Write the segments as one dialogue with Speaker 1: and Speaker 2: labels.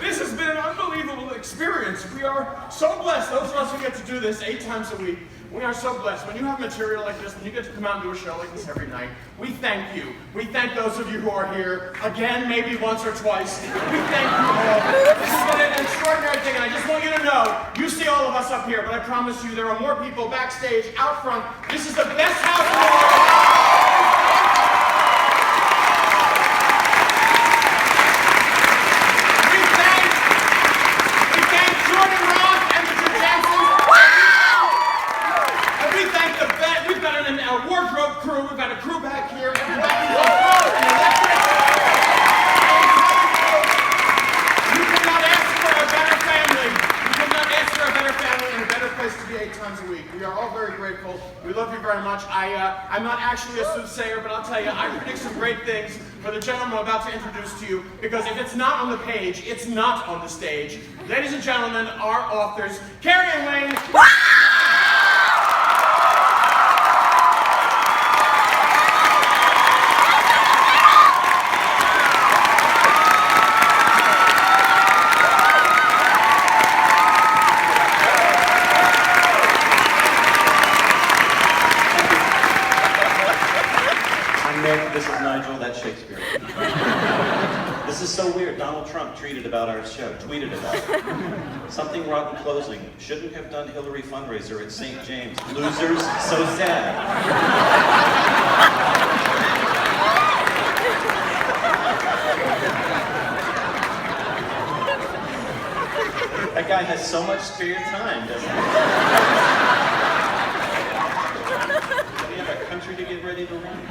Speaker 1: This has been an unbelievable experience. We are so blessed, those of us who get to do this 8 times a week. We are so blessed. When you have material like this, when you get to come out and do a show like this every night, we thank you. We thank those of you who are here, again, maybe once or twice. We thank you all. This has been an extraordinary thing, and I just want you to know, you see all of us up here, but I promise you there are more people backstage, out front. This is the best house in the world. Our wardrobe crew, we've got a crew back here, everybody who's on phone and electric. You could not ask for a better family. You could not ask for a better family and a better place to be 8 times a week. We are all very grateful. We love you very much. I'm not actually a soothsayer, but I'll tell you, I predict some great things for the gentleman I'm about to introduce to you, because if it's not on the page, it's not on the stage. Ladies and gentlemen, our authors, Carrie and Wayne.
Speaker 2: This is Nigel, that's Shakespeare. This is so weird. Donald Trump tweeted about our show. Something rotten closing. Shouldn't have done Hillary fundraiser at St. James. Losers, so sad. That guy has so much spare time, doesn't he? We have a country to get ready to run.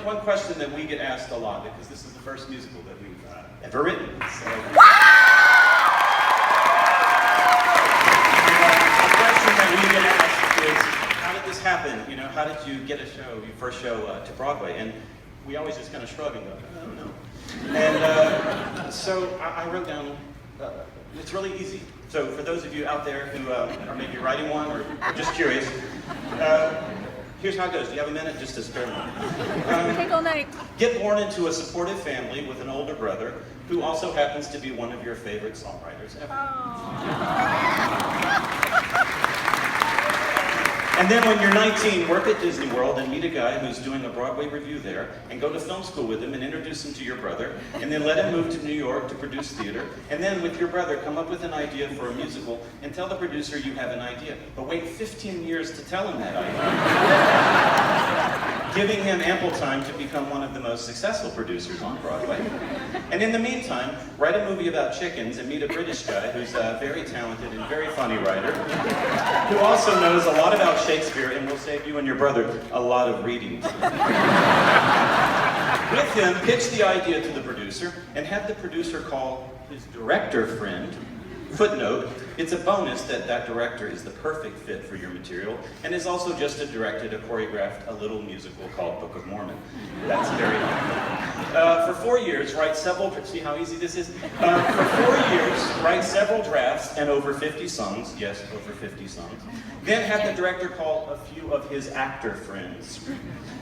Speaker 2: One question that we get asked a lot, because this is the first musical that we've ever written. So, the question that we get asked is, how did this happen? You know, how did you get your first show to Broadway? And we always just kind of shrug and go, I don't know. And so I wrote down, it's really easy. So for those of you out there who are maybe writing one or just curious, here's how it goes. Do you have a minute? Just a spare moment.
Speaker 3: Take all night.
Speaker 2: Get born into a supportive family with an older brother who also happens to be one of your favorite songwriters ever. And then when you're 19, work at Disney World and meet a guy who's doing a Broadway review there, and go to film school with him and introduce him to your brother, and then let him move to New York to produce theater, and then with your brother come up with an idea for a musical and tell the producer you have an idea. But wait 15 years to tell him that idea, giving him ample time to become one of the most successful producers on Broadway. And in the meantime, write a movie about chickens and meet a British guy who's a very talented and very funny writer, who also knows a lot about Shakespeare and will save you and your brother a lot of reading. With him, pitch the idea to the producer and have the producer call his director friend. Footnote, it's a bonus that that director is the perfect fit for your material and has also just directed or choreographed a little musical called Book of Mormon. That's very helpful. For 4 years, write several, see how easy this is? For 4 years, write several drafts and over 50 songs, yes, over 50 songs. Then have the director call a few of his actor friends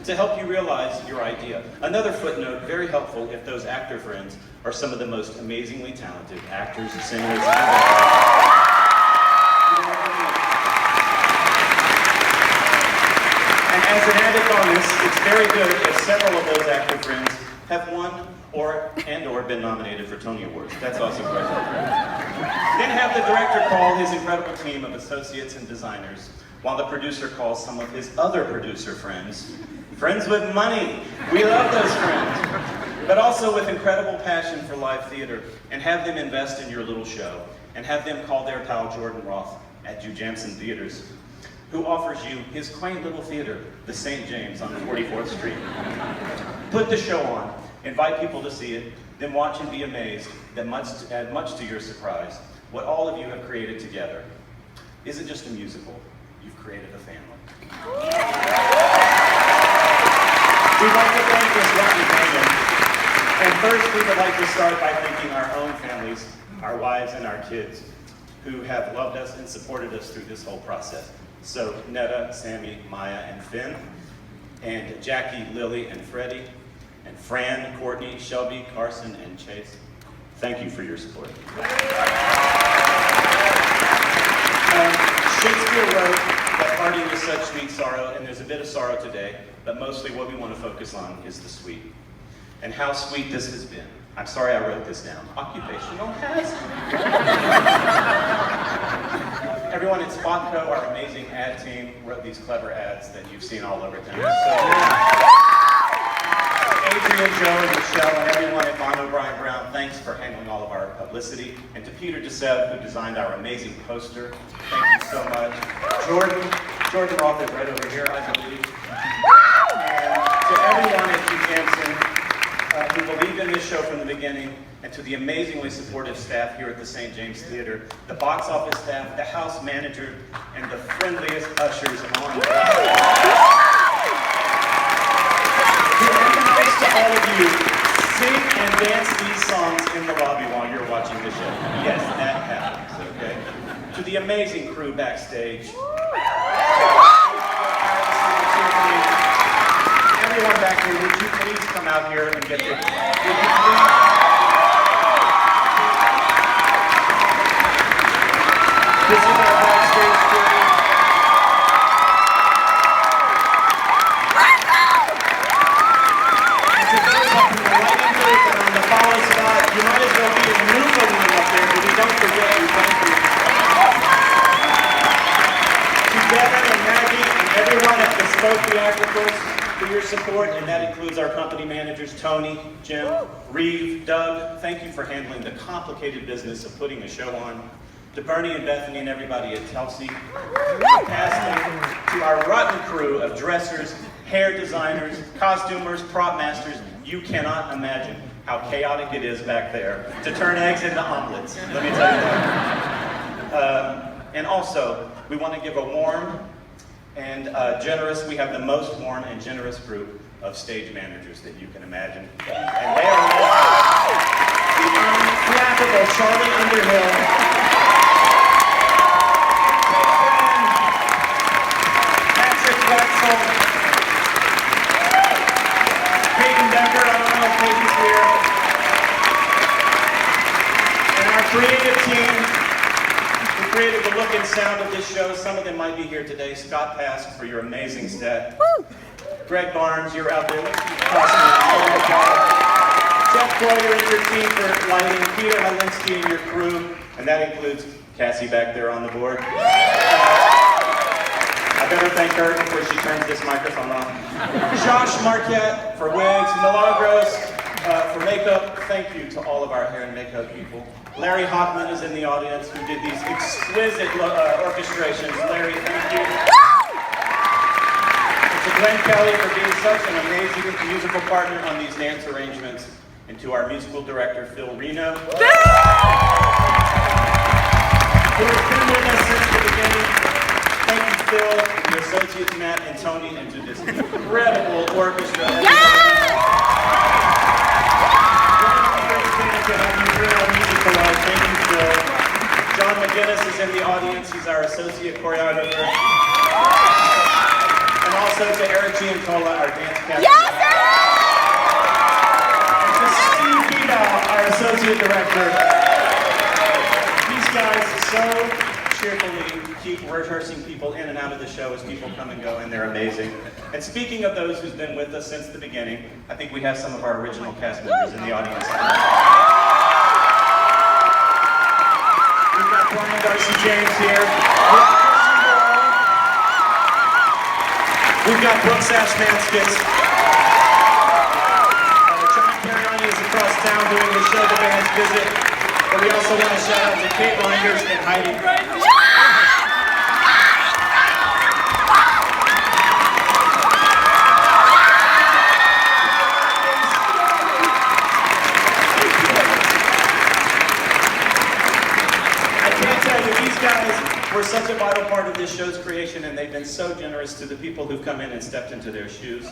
Speaker 2: to help you realize your idea. Another footnote, very helpful if those actor friends are some of the most amazingly talented actors, singers, and as an added bonus, it's very good if several of those actor friends have won or been nominated for Tony Awards. That's also quite helpful. Then have the director call his incredible team of associates and designers, while the producer calls some of his other producer friends. Friends with money. We love those friends. But also with incredible passion for live theater, and have them invest in your little show, and have them call their pal Jordan Roth at Hugh Jansen Theaters, who offers you his quaint little theater, the St. James on 44th Street. Put the show on, invite people to see it, then watch and be amazed that much to your surprise, what all of you have created together isn't just a musical, you've created a family. We'd like to thank this lovely family. And first, we would like to start by thanking our own families, our wives and our kids, who have loved us and supported us through this whole process. So, Netta, Sammy, Maya, and Finn. and Jackie, Lily, and Freddie, and Fran, Courtney, Shelby, Carson, and Chase. Thank you for your support. Shakespeare wrote that parting is such sweet sorrow, and there's a bit of sorrow today, but mostly what we want to focus on is the sweet. And how sweet this has been. I'm sorry I wrote this down. Occupational hazard. Everyone at Spotco, our amazing ad team, wrote these clever ads that you've seen all over town. So, Adrian, Joe, and Michelle, and everyone at Von O'Brien Brown, thanks for handling all of our publicity. And to Peter DeSev, who designed our amazing poster, thank you so much. Jordan Roth is right over here, I believe. And to everyone at Hugh Jansen, who believed in this show from the beginning, and to the amazingly supportive staff here at the St. James Theater, the box office staff, the house manager, and the friendliest ushers on the to all of you, sing and dance these songs in the lobby while you're watching the show. Yes, that happens, okay? To the amazing crew backstage. Everyone back here, would you please come out here and get the... This is our backstage crew. You might as well be in Newfoundland up there, but we don't forget you. Thank you. To Devin and Maggie and everyone at Bespoke Theatricals for your support, and that includes our company managers, Tony, Jim, Reeve, Doug. Thank you for handling the complicated business of putting a show on. To Bernie and Bethany and everybody at Telsey. Casting. To our rotten crew of dressers, hair designers, costumers, prop masters. You cannot imagine how chaotic it is back there to turn eggs into omelets, let me tell you that. And also, we want to give a warm and generous, we have the most warm and generous group of stage managers that you can imagine. And they are the unflappable Charlie Underhill, Patrick Wetzel, Peyton Becker, I don't know if Peyton's here. And our creative team who created the look and sound of this show. Some of them might be here today. Scott Pask for your amazing set. Greg Barnes, you're out there. Jeff Floyer and your team for lighting. Peter Halinsky and your crew. And that includes Cassie back there on the board. I better thank her before she turns this microphone on. Josh Marquette for wigs, Milagros for makeup. Thank you to all of our hair and makeup people. Larry Hoffman is in the audience who did these exquisite orchestrations. Larry, thank you. And to Glenn Kelly for being such an amazing musical partner on these dance arrangements. And to our musical director, Phil Reno, who has been with us since the beginning. Thank you, Phil, and your associates, Matt and Tony, and to this incredible orchestra. Thank you, Phil. John McGinnis is in the audience. He's our associate choreographer. And also to Eric Giancola, our dance captain. Yes, and to Steve Vidal, our associate director. These guys so cheerfully keep rehearsing people in and out of the show as people come and go, and they're amazing. And speaking of those who's been with us since the beginning, I think we have some of our original cast members in the audience. We've got Brian Darcy James here. We've got Brooks Ashmanskis. John Cariani is across town doing the show the band's visit. But we also want to shout out to Kate Reinders and Heidi. We're such a vital part of this show's creation, and they've been so generous to the people who've come in and stepped into their shoes.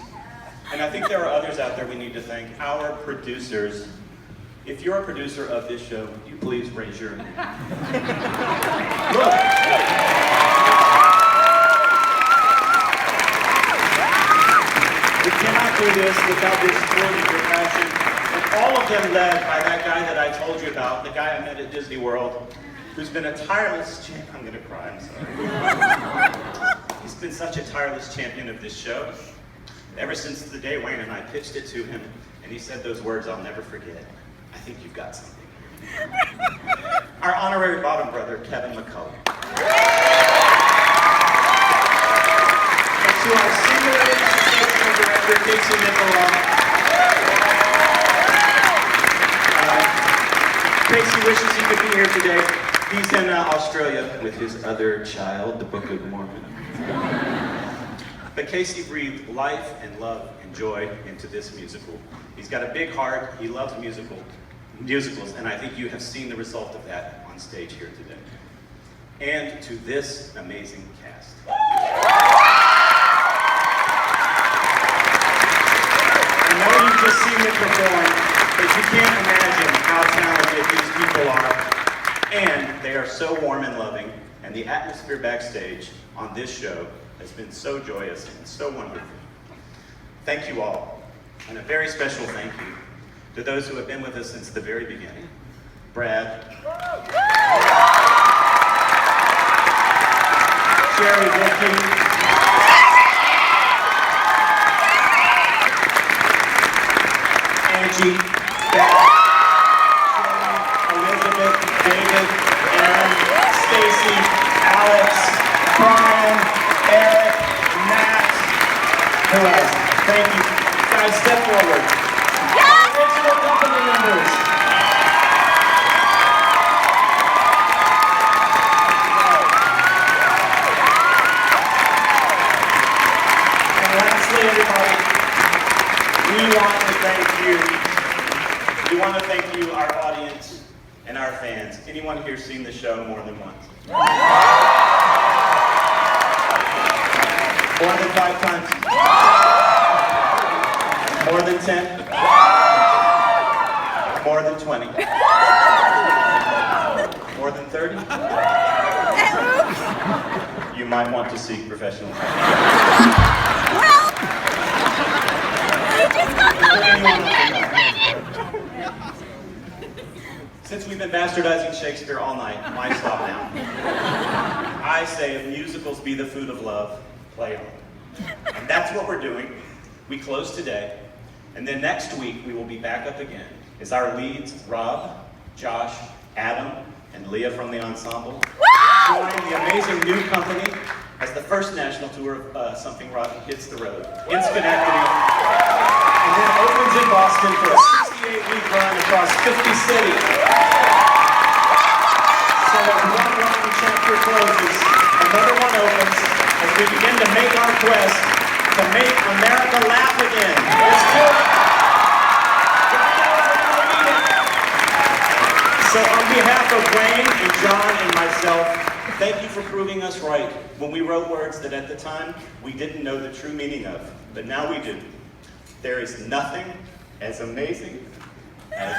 Speaker 2: And I think there are others out there we need to thank. Our producers. If you're a producer of this show, would you please raise your hand? Look. do this without this brilliant passion. And all of them led by that guy that I told you about, the guy I met at Disney World, who's been a tireless champion. I'm gonna cry, I'm sorry. He's been such a tireless champion of this show. Ever since the day Wayne and I pitched it to him, and he said those words I'll never forget. I think you've got something. Our honorary bottom brother, Kevin McCullough. And to our senior educational director, Casey Nicola. Casey wishes he could be here today. He's in Australia with his other child, the Book of Mormon. But Casey breathed life and love and joy into this musical. He's got a big heart. He loves musicals, and I think you have seen the result of that on stage here today. And to this amazing cast. I know you've just seen it perform, but you can't imagine how talented these people are. And they are so warm and loving, and the atmosphere backstage on this show has been so joyous and so wonderful. Thank you all, and a very special thank you to those who have been with us since the very beginning. Brad, Sherry, Vicky, Angie, Beth, Elizabeth, David, Aaron, Stacy, Alex, Brian, Eric, Matt, who else? Thank you. Guys, step forward. Original company members. And lastly, everybody, we want to thank you. We want to thank you, our audience, and our fans. Anyone here seen the show more than once? More than 5 times? More than 10? More than 20? More than 30? You might want to seek professional help. Since we've been bastardizing Shakespeare all night, why stop now? I say if musicals be the food of love, play on. And that's what we're doing. We close today, and then next week we will be back up again as our leads, Rob, Josh, Adam, and Leah from the ensemble, join the amazing new company as the first national tour of Something Rotten hits the road in Schenectady, and then opens in Boston for a 68-week run across 50 cities. So as one rotten chapter closes, another one opens as we begin to make our quest to make America laugh again. Let's do it! So on behalf of Wayne and John and myself, thank you for proving us right when we wrote words that at the time we didn't know the true meaning of, but now we do. There is nothing as amazing as